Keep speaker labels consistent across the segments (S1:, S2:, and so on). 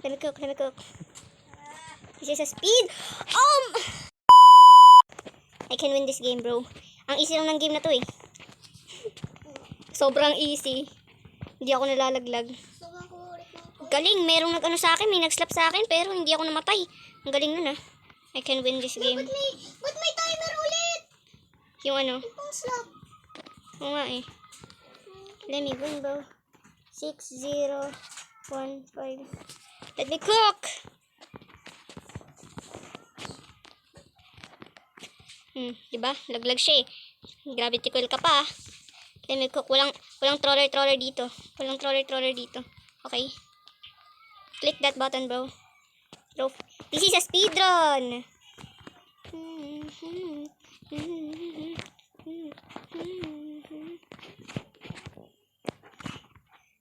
S1: Let me cook. This is a speed. I can win this game, bro. Ang easy lang ng game na to eh. Sobrang easy. Hindi ako nalalaglag. Galing, merong nag-ano sa akin, may nag-slap sa akin, pero hindi ako namatay. Ang galing nun ah. I can win this game.
S2: Ba't may timer ulit?
S1: Yung ano?
S2: Yung slap.
S1: Oo nga eh. Let me win, bro. 6-0-1-5. Let me cook! Diba? Laglag siya eh. Gravity coil ka pa. Let me cook. Walang troller dito. Walang troller dito. Okay. Click that button, bro. This is a speedrun!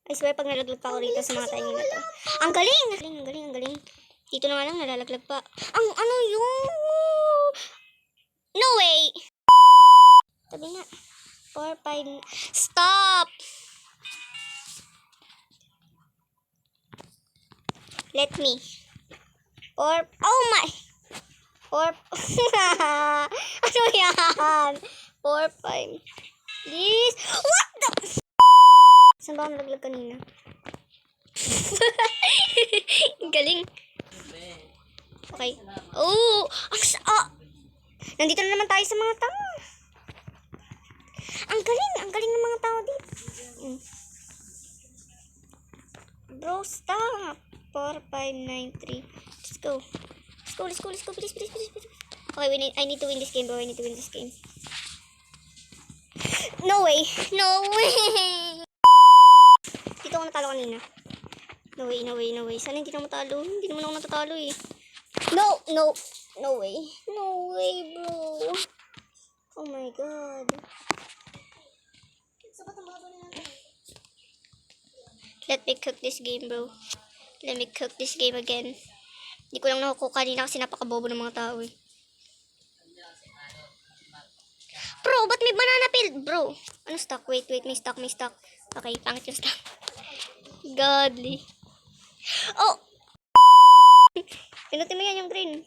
S1: I swear, pag nalaglag pa ako rito sa mga timing na to. Ang galing! Dito na nga lang, nalalaglag pa. Ang ano yun? No way! Sabi nga. 4, 5... Stop! Let me. 4... Oh my! 4... Ano yan? 4, 5... Please! What the... Saan ba ako nalaglag kanina? Galing. Okay. Oh! Nandito na naman tayo sa mga tao. Ang galing ng mga tao dito. Bro, stop. 4, 5, 9, 3. Let's go. Please. Okay, I need to win this game, bro. I need to win this game. No way. Dito ako natalo kanina. No way. Sana hindi na matalo. Hindi naman ako natatalo eh. No way, bro. Oh my god. Let me cook this game, bro. Let me cook this game again. Hindi ko lang nakukuha kanina kasi napakabobo ng mga tao eh. Bro, ba't may banana peel? Bro, ano stock? Wait, may stock. Okay, pangit yung stock. Godly. Oh! Pinutin mo yan yung green.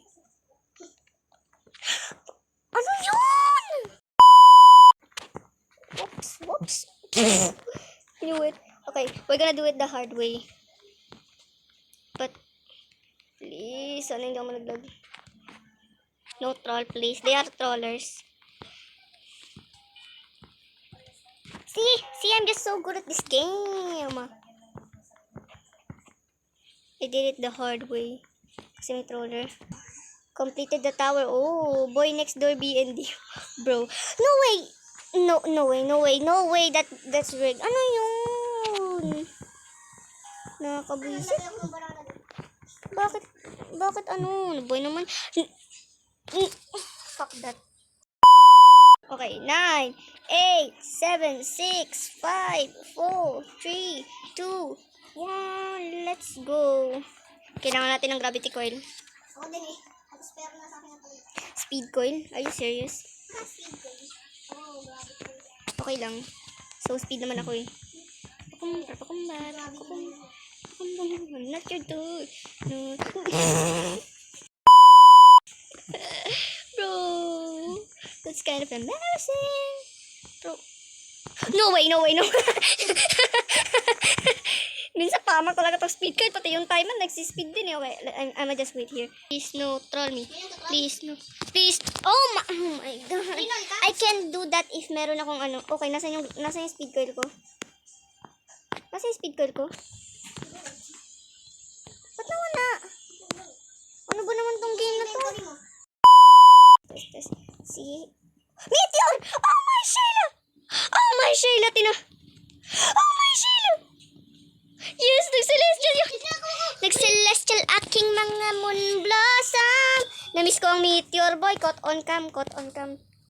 S1: Ano yun? Whoops. Knew it. Okay, we're gonna do it the hard way. But, please, sana hindi ako malaglag. No troll, please. They are trollers. See, I'm just so good at this game. I did it the hard way. Kasi may troller. Completed the tower. Oh, boy next door B&D. Bro. No way. That's rigged. Ano yun? Nakakabwisit. Bakit ano? Boy naman. Fuck that. Okay, 9, 8, 7, 6, 5, 4, 3, 2, 1. Let's go. Kailangan natin ng gravity coil.
S2: Ako din eh. Spare na sa akin ito.
S1: Speed coil? Are you serious?
S2: Speed coil. Gravity coil.
S1: Okay lang. So, speed naman ako eh. Not your dude. No. Bro. That's kind of embarrassing. Bro. No way. Minsan pamak talaga itong speed coil. Pati yung timer nagsispeed din eh. Okay, I'ma just wait here. Please no, troll me. Please no. Please. Oh my god. I can do that if meron akong ano. Okay, nasan yung speed coil ko? Nasan yung speed coil ko? Ba't nawala? Ano ba naman tong game na to? Test. See? Meteor! Oh my Sheila! Oh my Sheila! Yes, nag-celestial aking mga moon blossom. Namiss ko ang meteor boy. Caught on cam.